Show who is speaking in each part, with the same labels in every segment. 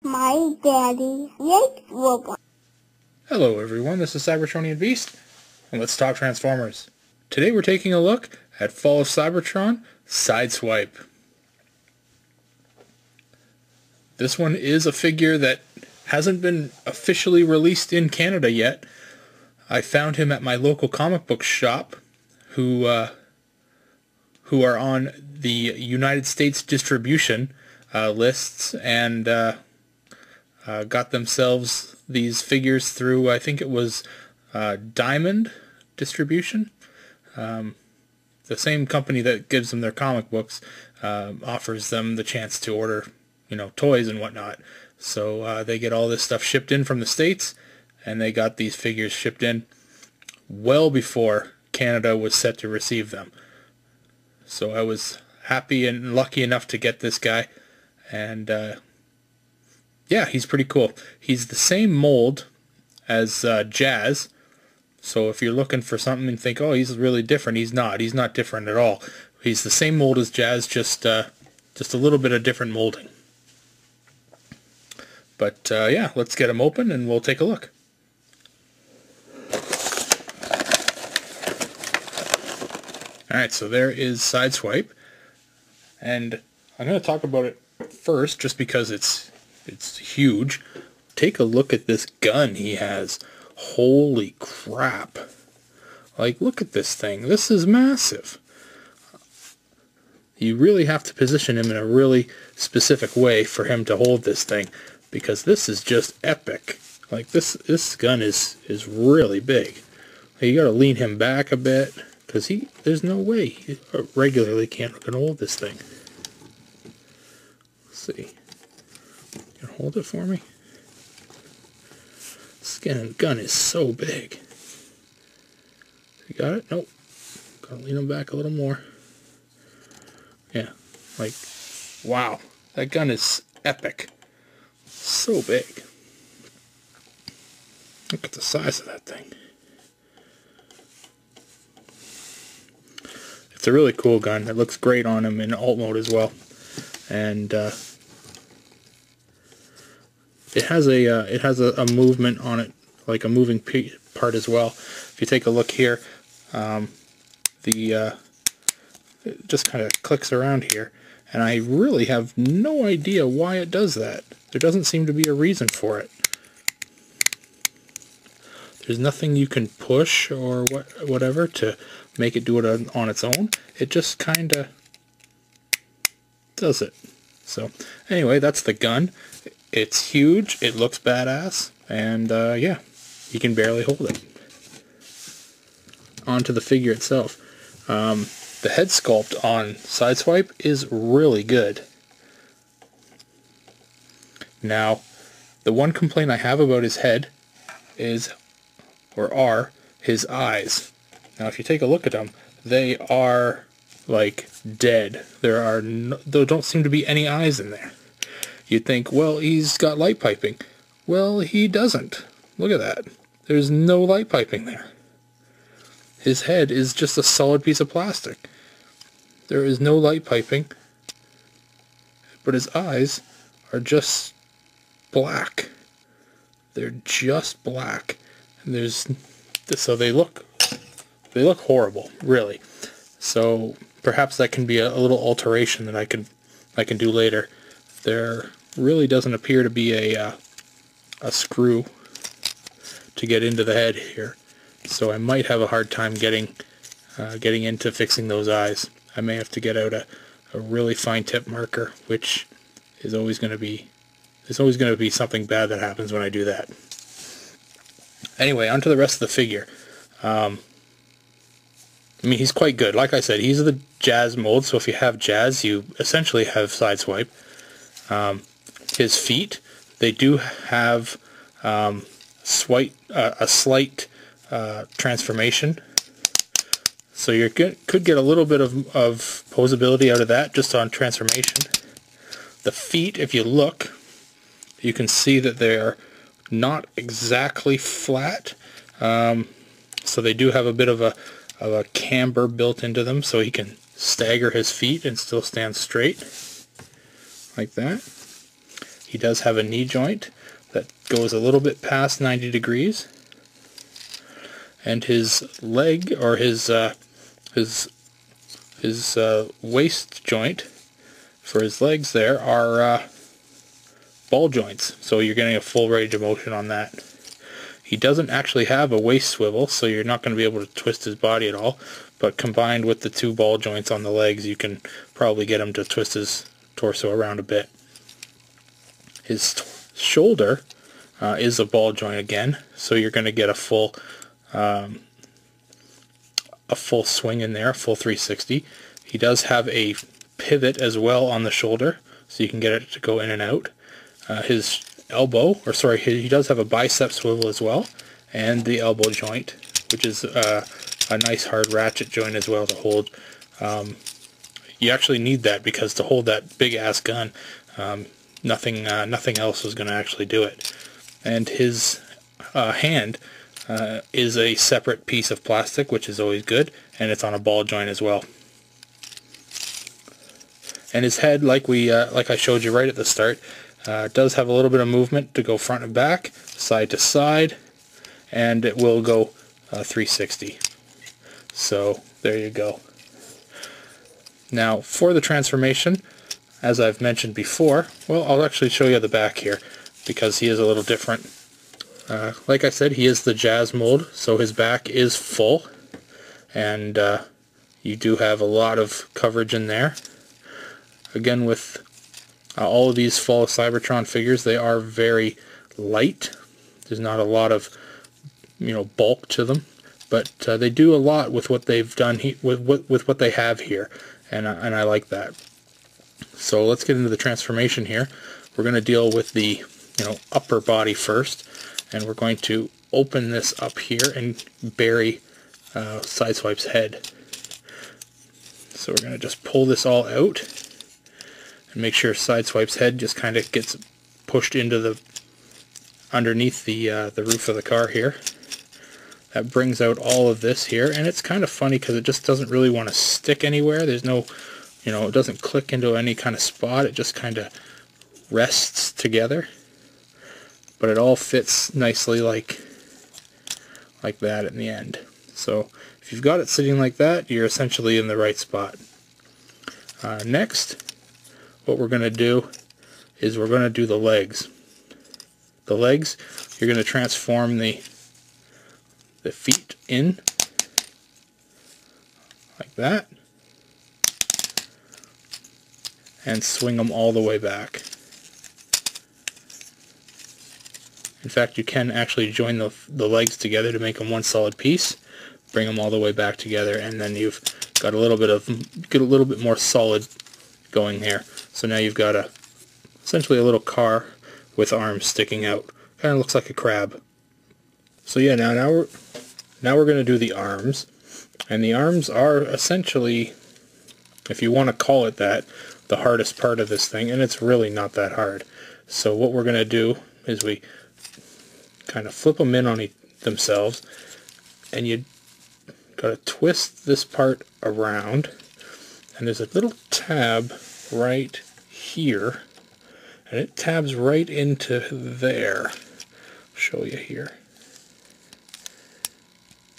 Speaker 1: My daddy likes robots.
Speaker 2: Hello everyone, this is Cybertronian Beast, and let's talk Transformers. Today we're taking a look at Fall of Cybertron, Sideswipe. This one is a figure that hasn't been officially released in Canada yet. I found him at my local comic book shop, who are on the United States distribution lists, and got themselves these figures through, I think it was Diamond Distribution. The same company that gives them their comic books offers them the chance to order, toys and whatnot. So they get all this stuff shipped in from the States, and they got these figures shipped in well before Canada was set to receive them. So I was happy and lucky enough to get this guy, and yeah, he's pretty cool. He's the same mold as Jazz, so if you're looking for something and think, oh, he's really different, he's not. He's not different at all. He's the same mold as Jazz, just a little bit of different molding. But yeah, let's get him open and we'll take a look. Alright, so there is Sideswipe, and I'm going to talk about it first just because it's huge. Take a look at this gun he has. Holy crap. Like, look at this thing. This is massive. You really have to position him in a really specific way for him to hold this thing, because this is just epic. Like, this gun is really big. You gotta lean him back a bit, because there's no way he regularly can hold this thing. Let's see. You can hold it for me? This gun is so big. You got it? Nope. Gotta lean him back a little more. Yeah. Like, wow. That gun is epic. So big. Look at the size of that thing. It's a really cool gun. It looks great on him in alt mode as well. And it has a movement on it, like a moving part as well. If you take a look here, it just kind of clicks around here, and I really have no idea why it does that. There doesn't seem to be a reason for it. There's nothing you can push or whatever to make it do it on its own. It just kind of does it. So anyway, that's the gun. It's huge, it looks badass, and yeah, you can barely hold it. On to the figure itself. The head sculpt on Sideswipe is really good. Now, the one complaint I have about his head are his eyes. Now, if you take a look at them, they are like dead. There don't seem to be any eyes in there. You'd think, well, he's got light piping. Well, he doesn't. Look at that. There's no light piping there. His head is just a solid piece of plastic. There is no light piping, but his eyes are just black. They're just black. And so they look horrible, really. So perhaps that can be a little alteration that I can do later. There really doesn't appear to be a screw to get into the head here, so I might have a hard time getting into fixing those eyes. I may have to get out a really fine tip marker, which is always going to be something bad that happens when I do that. Anyway, on to the rest of the figure. I mean, he's quite good. Like I said, he's the Jazz mold, so if you have Jazz, you essentially have Sideswipe. His feet, they do have a slight transformation, so you could get a little bit of posability out of that just on transformation. The feet, if you look, you can see that they're not exactly flat, so they do have a bit of a camber built into them, so he can stagger his feet and still stand straight like that. He does have a knee joint that goes a little bit past 90 degrees, and his leg, or his waist joint for his legs there are ball joints, so you're getting a full range of motion on that. He doesn't actually have a waist swivel, so you're not going to be able to twist his body at all, but combined with the two ball joints on the legs, you can probably get him to twist his torso around a bit. His shoulder is a ball joint again, so you're going to get a full swing in there, a full 360. He does have a pivot as well on the shoulder, so you can get it to go in and out. His elbow, or sorry, he does have a bicep swivel as well, and the elbow joint, which is a nice hard ratchet joint as well to hold. You actually need that, because to hold that big ass gun, nothing else is going to actually do it. And his hand is a separate piece of plastic, which is always good, and it's on a ball joint as well. And his head, like I showed you right at the start, does have a little bit of movement to go front and back, side to side, and it will go 360. So there you go. Now for the transformation, as I've mentioned before, well, I'll actually show you the back here, because he is a little different. Like I said, he is the Jazz mold, so his back is full, and you do have a lot of coverage in there. Again, with all of these Fall of Cybertron figures, they are very light. There's not a lot of, bulk to them, but they do a lot with what they've done with what they have here, and I like that. So let's get into the transformation here. We're going to deal with the upper body first, and we're going to open this up here and bury Sideswipe's head. So we're going to just pull this all out and make sure Sideswipe's head just kind of gets pushed into underneath the roof of the car here. That brings out all of this here, and it's kind of funny because it just doesn't really want to stick anywhere. There's no, it doesn't click into any kind of spot. It just kind of rests together, but it all fits nicely like that in the end. So if you've got it sitting like that, you're essentially in the right spot. Next, what we're going to do is we're going to do the legs. The legs, you're going to transform the feet in like that and swing them all the way back. In fact, you can actually join the legs together to make them one solid piece, bring them all the way back together, and then you've got a little bit more solid going here. So now you've got essentially a little car with arms sticking out. Kind of looks like a crab. So yeah, now we're going to do the arms, and the arms are essentially, if you want to call it that, the hardest part of this thing, and it's really not that hard. So what we're going to do is we kind of flip them in on themselves, and you got to twist this part around, and there's a little tab right here, and it tabs right into there. I'll show you here.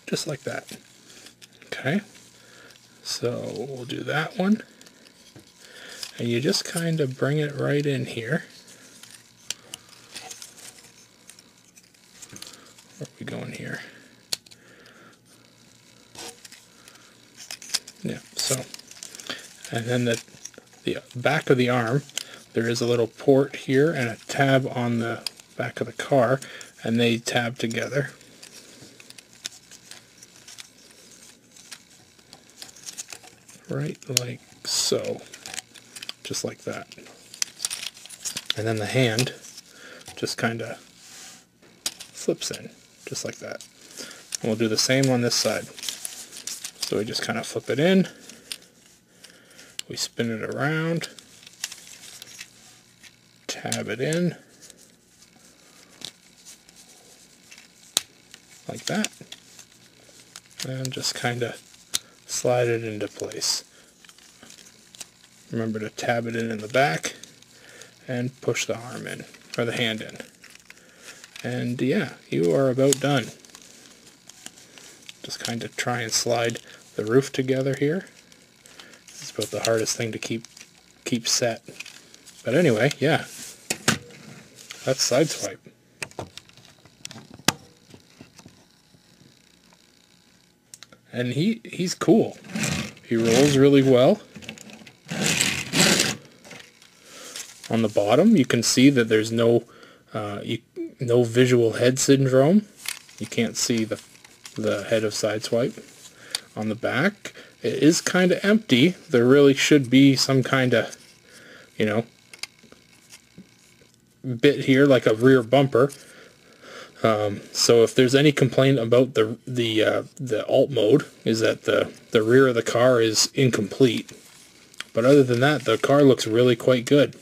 Speaker 2: Just like that. Okay, so we'll do that one, and you just kind of bring it right in here. Where are we going here? Yeah, so, and then the back of the arm, there is a little port here and a tab on the back of the car, and they tab together. Right like so. Just like that. And then the hand just kind of flips in, just like that. And we'll do the same on this side. So we just kind of flip it in, we spin it around, tab it in, like that, and just kind of slide it into place. Remember to tab it in the back, and push the arm in, or the hand in. And yeah, you are about done. Just kind of try and slide the roof together here. This is about the hardest thing to keep set. But anyway, yeah, that's Sideswipe. And he's cool. He rolls really well. On the bottom, you can see that there's no visual head syndrome. You can't see the head of Sideswipe. On the back, it is kind of empty. There really should be some kind of, bit here, like a rear bumper. So if there's any complaint about the alt mode, is that the rear of the car is incomplete. But other than that, the car looks really quite good.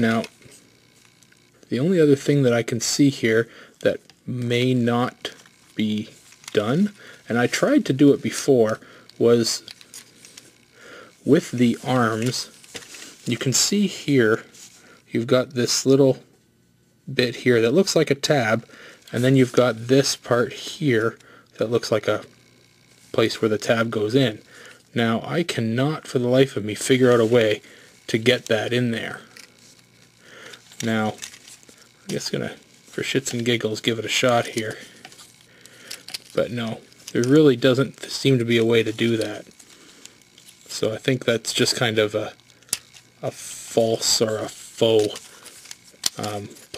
Speaker 2: Now, the only other thing that I can see here that may not be done, and I tried to do it before, was with the arms. You can see here, you've got this little bit here that looks like a tab, and then you've got this part here that looks like a place where the tab goes in. Now, I cannot for the life of me figure out a way to get that in there. Now, I'm just gonna, for shits and giggles, give it a shot here. But no, there really doesn't seem to be a way to do that. So I think that's just kind of a false or a faux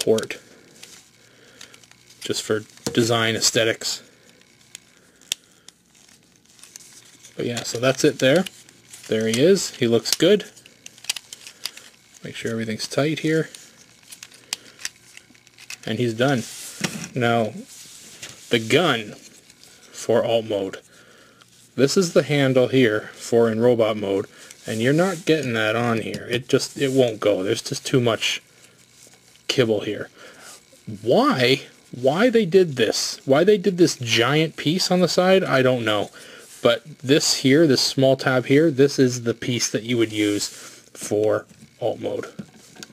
Speaker 2: port, just for design aesthetics. But yeah, so that's it there. There he is. He looks good. Make sure everything's tight here. And he's done. Now, the gun for alt mode. This is the handle here for in robot mode, and you're not getting that on here. It won't go. There's just too much kibble here. Why they did this? Why they did this giant piece on the side? I don't know. But this here, this small tab here, this is the piece that you would use for alt mode.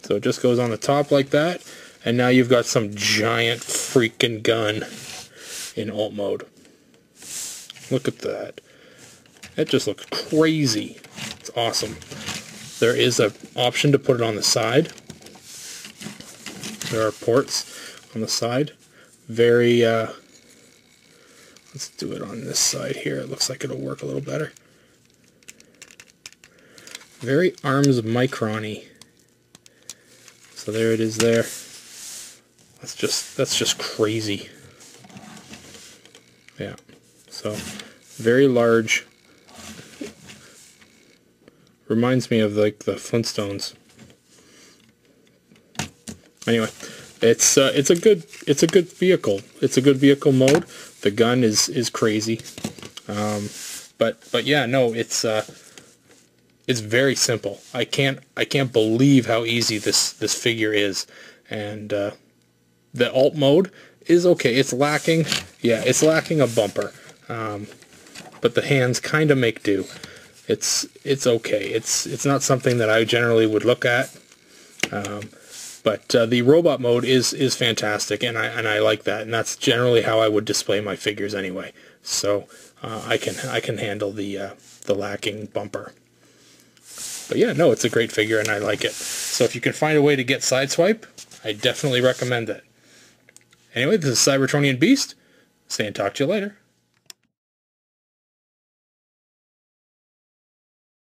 Speaker 2: So it just goes on the top like that, and now you've got some giant freaking gun in alt mode. Look at that. It just looks crazy. It's awesome. There is an option to put it on the side. There are ports on the side. Very, let's do it on this side here. It looks like it'll work a little better. Very arms micron-y. So there it is there. That's just crazy. Yeah. So very large. Reminds me of like the Flintstones. Anyway, it's a good vehicle. It's a good vehicle mode. The gun is crazy. But yeah, no, it's very simple. I can't believe how easy this figure is. And the alt mode is okay. It's lacking, yeah, it's lacking a bumper. But the hands kind of make do. It's okay. It's not something that I generally would look at. But the robot mode is fantastic, and I like that, and that's generally how I would display my figures anyway. So I can handle the lacking bumper. But yeah, no, it's a great figure, and I like it. So if you can find a way to get Sideswipe, I definitely recommend it. Anyway, this is Cybertronian Beast, saying talk to you later.